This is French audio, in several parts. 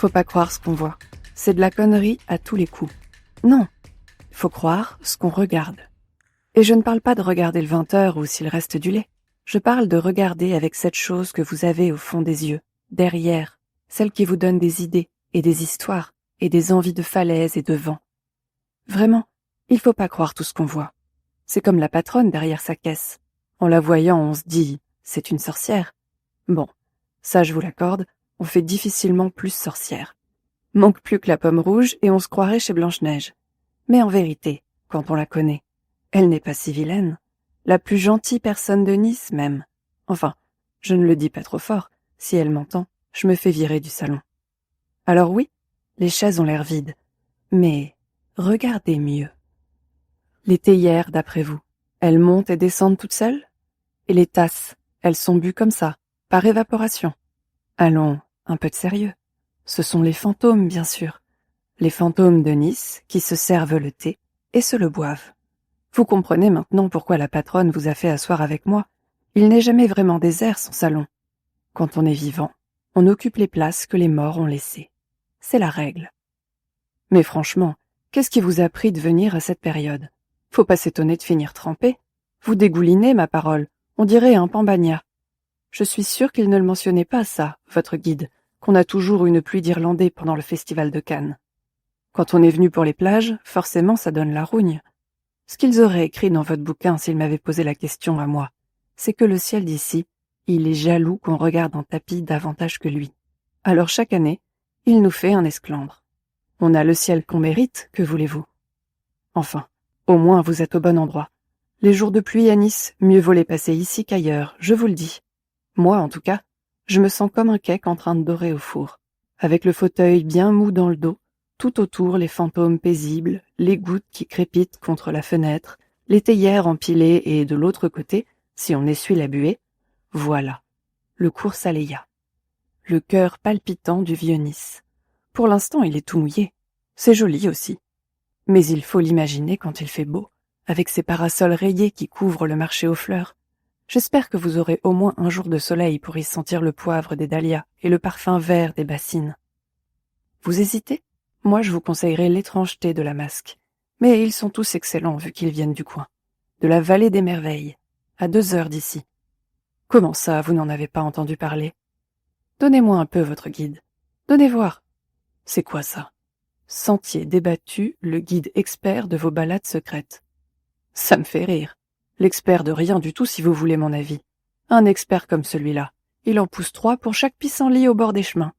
Faut pas croire ce qu'on voit. C'est de la connerie à tous les coups. Non, faut croire ce qu'on regarde. Et je ne parle pas de regarder le 20h ou s'il reste du lait. Je parle de regarder avec cette chose que vous avez au fond des yeux, derrière, celle qui vous donne des idées et des histoires et des envies de falaises et de vent. Vraiment, il faut pas croire tout ce qu'on voit. C'est comme la patronne derrière sa caisse. En la voyant, on se dit « c'est une sorcière ». Bon, ça je vous l'accorde, on fait difficilement plus sorcière. Manque plus que la pomme rouge et on se croirait chez Blanche-Neige. Mais en vérité, quand on la connaît, elle n'est pas si vilaine. La plus gentille personne de Nice, même. Enfin, je ne le dis pas trop fort. Si elle m'entend, je me fais virer du salon. Alors oui, les chaises ont l'air vides. Mais regardez mieux. Les théières, d'après vous, elles montent et descendent toutes seules? Et les tasses, elles sont bues comme ça, par évaporation. Allons, un peu de sérieux. Ce sont les fantômes, bien sûr. Les fantômes de Nice qui se servent le thé et se le boivent. Vous comprenez maintenant pourquoi la patronne vous a fait asseoir avec moi. Il n'est jamais vraiment désert, son salon. Quand on est vivant, on occupe les places que les morts ont laissées. C'est la règle. Mais franchement, qu'est-ce qui vous a pris de venir à cette période? Faut pas s'étonner de finir trempé. Vous dégoulinez, ma parole. On dirait un pambagna. Je suis sûre qu'il ne le mentionnait pas, ça, votre guide, qu'on a toujours une pluie d'Irlandais pendant le festival de Cannes. Quand on est venu pour les plages, forcément ça donne la rougne. Ce qu'ils auraient écrit dans votre bouquin s'ils m'avaient posé la question à moi, c'est que le ciel d'ici, il est jaloux qu'on regarde en tapis davantage que lui. Alors chaque année, il nous fait un esclandre. On a le ciel qu'on mérite, que voulez-vous? Enfin, au moins vous êtes au bon endroit. Les jours de pluie à Nice, mieux vaut les passer ici qu'ailleurs, je vous le dis. Moi, en tout cas, je me sens comme un cake en train de dorer au four, avec le fauteuil bien mou dans le dos, tout autour les fantômes paisibles, les gouttes qui crépitent contre la fenêtre, les théières empilées et de l'autre côté, si on essuie la buée, voilà, le cours Saléya. Le cœur palpitant du vieux Nice. Pour l'instant, il est tout mouillé. C'est joli aussi. Mais il faut l'imaginer quand il fait beau, avec ses parasols rayés qui couvrent le marché aux fleurs. J'espère que vous aurez au moins un jour de soleil pour y sentir le poivre des dahlias et le parfum vert des bassines. Vous hésitez? Moi, je vous conseillerais l'étrangeté de la Masque. Mais ils sont tous excellents vu qu'ils viennent du coin. De la vallée des merveilles, à 2 heures d'ici. Comment ça, vous n'en avez pas entendu parler? Donnez-moi un peu votre guide. Donnez voir. C'est quoi ça? Sentier débattu, le guide expert de vos balades secrètes. Ça me fait rire. L'expert de rien du tout si vous voulez mon avis. Un expert comme celui-là, il en pousse 3 pour chaque pissenlit au bord des chemins.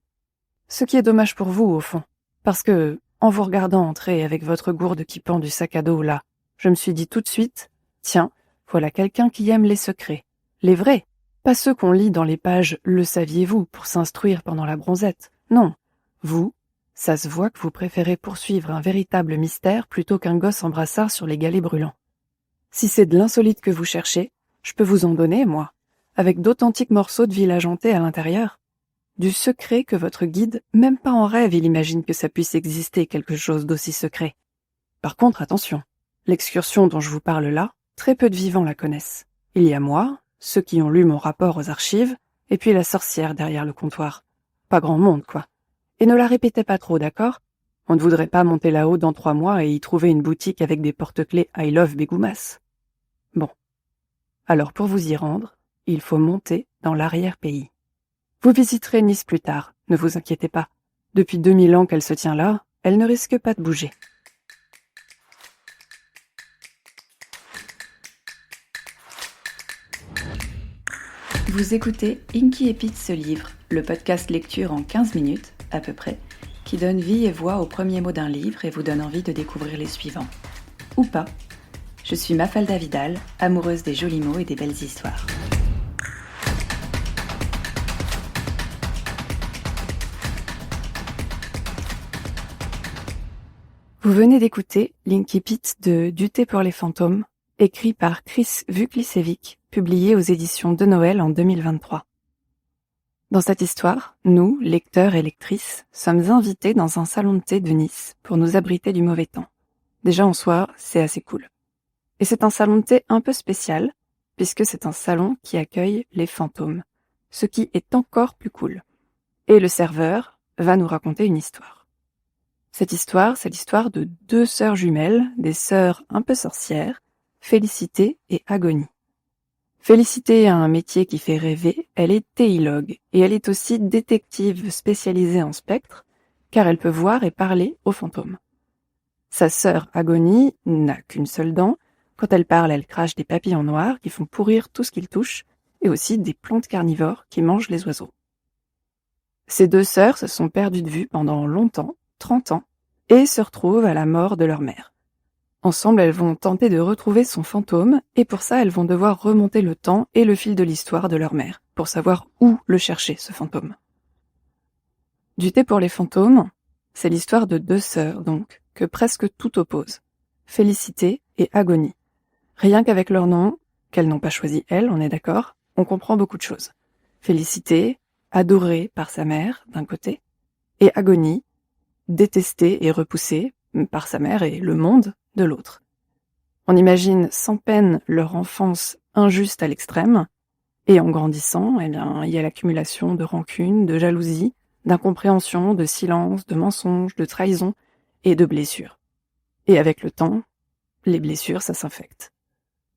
Ce qui est dommage pour vous, au fond. Parce que, en vous regardant entrer avec votre gourde qui pend du sac à dos là, je me suis dit tout de suite, tiens, voilà quelqu'un qui aime les secrets. Les vrais. Pas ceux qu'on lit dans les pages « Le saviez-vous » pour s'instruire pendant la bronzette. Non. Vous, ça se voit que vous préférez poursuivre un véritable mystère plutôt qu'un gosse en brassard sur les galets brûlants. Si c'est de l'insolite que vous cherchez, je peux vous en donner, moi, avec d'authentiques morceaux de village hanté à l'intérieur. Du secret que votre guide, même pas en rêve, il imagine que ça puisse exister quelque chose d'aussi secret. Par contre, attention, l'excursion dont je vous parle là, très peu de vivants la connaissent. Il y a moi, ceux qui ont lu mon rapport aux archives, et puis la sorcière derrière le comptoir. Pas grand monde, quoi. Et ne la répétez pas trop, d'accord? On ne voudrait pas monter là-haut dans 3 mois et y trouver une boutique avec des porte-clés I love Begoumas. Bon. Alors pour vous y rendre, il faut monter dans l'arrière-pays. Vous visiterez Nice plus tard, ne vous inquiétez pas. Depuis 2000 ans qu'elle se tient là, elle ne risque pas de bouger. Vous écoutez Inky et Pete se livrent, le podcast lecture en 15 minutes, à peu près, qui donne vie et voix aux premiers mots d'un livre et vous donne envie de découvrir les suivants. Ou pas. Je suis Mafalda Vidal, amoureuse des jolis mots et des belles histoires. Vous venez d'écouter Linky Pete de Du thé pour les fantômes, écrit par Chris Vuklicevic, publié aux éditions de Noël en 2023. Dans cette histoire, nous, lecteurs et lectrices, sommes invités dans un salon de thé de Nice pour nous abriter du mauvais temps. Déjà en soi, c'est assez cool. Et c'est un salon de thé un peu spécial, puisque c'est un salon qui accueille les fantômes, ce qui est encore plus cool. Et le serveur, va nous raconter une histoire. Cette histoire, c'est l'histoire de 2 sœurs jumelles, des sœurs un peu sorcières, Félicité et Agonie. Félicité a un métier qui fait rêver, elle est théilogue et elle est aussi détective spécialisée en spectres, car elle peut voir et parler aux fantômes. Sa sœur Agonie n'a qu'une seule dent. Quand elle parle, elle crache des papillons noirs qui font pourrir tout ce qu'ils touchent, et aussi des plantes carnivores qui mangent les oiseaux. Ces 2 sœurs se sont perdues de vue pendant longtemps, 30 ans, et se retrouvent à la mort de leur mère. Ensemble, elles vont tenter de retrouver son fantôme, et pour ça, elles vont devoir remonter le temps et le fil de l'histoire de leur mère, pour savoir où le chercher, ce fantôme. Du thé pour les fantômes, c'est l'histoire de 2 sœurs, donc, que presque tout oppose. Félicité et Agonie. Rien qu'avec leur nom, qu'elles n'ont pas choisi elles, on est d'accord, on comprend beaucoup de choses. Félicité, adorée par sa mère, d'un côté, et Agonie, détestée et repoussée par sa mère et le monde, de l'autre. On imagine sans peine leur enfance injuste à l'extrême, et en grandissant, il y a l'accumulation de rancune, de jalousie, d'incompréhension, de silence, de mensonges, de trahison et de blessures. Et avec le temps, les blessures, ça s'infecte.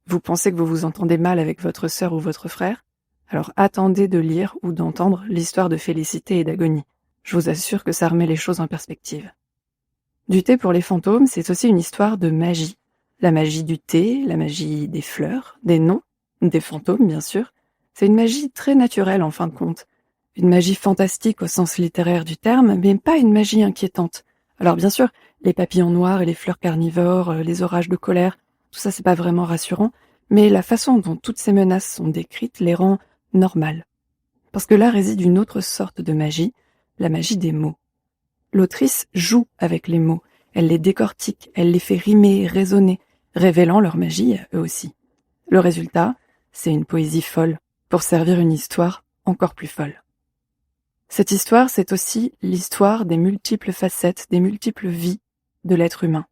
Vous pensez que vous vous entendez mal avec votre sœur ou votre frère? Alors attendez de lire ou d'entendre l'histoire de Félicité et d'Agonie. Je vous assure que ça remet les choses en perspective. Du thé pour les fantômes, c'est aussi une histoire de magie. La magie du thé, la magie des fleurs, des noms, des fantômes bien sûr. C'est une magie très naturelle en fin de compte. Une magie fantastique au sens littéraire du terme, mais pas une magie inquiétante. Alors bien sûr, les papillons noirs et les fleurs carnivores, les orages de colère, tout ça c'est pas vraiment rassurant, mais la façon dont toutes ces menaces sont décrites les rend normales. Parce que là réside une autre sorte de magie, la magie des mots. L'autrice joue avec les mots, elle les décortique, elle les fait rimer, résonner, révélant leur magie à eux aussi. Le résultat, c'est une poésie folle, pour servir une histoire encore plus folle. Cette histoire, c'est aussi l'histoire des multiples facettes, des multiples vies de l'être humain.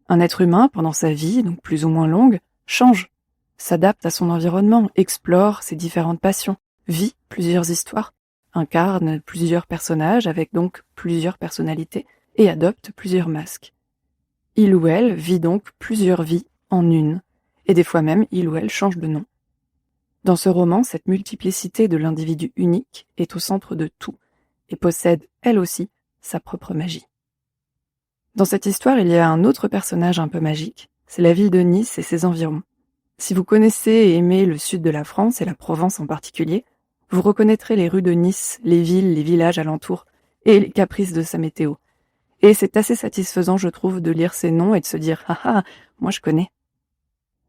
Un être humain, pendant sa vie, donc plus ou moins longue, change, s'adapte à son environnement, explore ses différentes passions, vit plusieurs histoires, incarne plusieurs personnages avec donc plusieurs personnalités et adopte plusieurs masques. Il ou elle vit donc plusieurs vies en une, et des fois même il ou elle change de nom. Dans ce roman, cette multiplicité de l'individu unique est au centre de tout et possède, elle aussi, sa propre magie. Dans cette histoire, il y a un autre personnage un peu magique, c'est la ville de Nice et ses environs. Si vous connaissez et aimez le sud de la France et la Provence en particulier, vous reconnaîtrez les rues de Nice, les villes, les villages alentours et les caprices de sa météo. Et c'est assez satisfaisant, je trouve, de lire ces noms et de se dire « Ah ah, moi je connais ».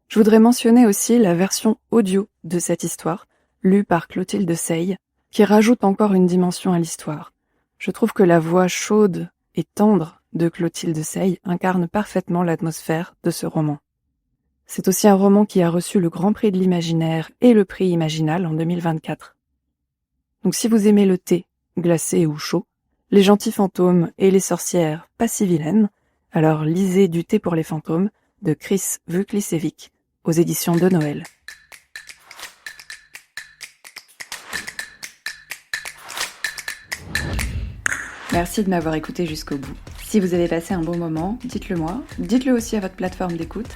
Je voudrais mentionner aussi la version audio de cette histoire, lue par Clotilde Sey, qui rajoute encore une dimension à l'histoire. Je trouve que la voix chaude et tendre de Clotilde Sey incarne parfaitement l'atmosphère de ce roman. C'est aussi un roman qui a reçu le Grand Prix de l'Imaginaire et le Prix Imaginal en 2024. Donc si vous aimez le thé, glacé ou chaud, les gentils fantômes et les sorcières pas si vilaines, alors lisez Du thé pour les fantômes de Chris Vuklicevic aux éditions de Noël. Merci de m'avoir écouté jusqu'au bout. Si vous avez passé un bon moment, dites-le moi, dites-le aussi à votre plateforme d'écoute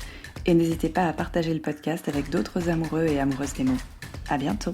et n'hésitez pas à partager le podcast avec d'autres amoureux et amoureuses des mots. À bientôt!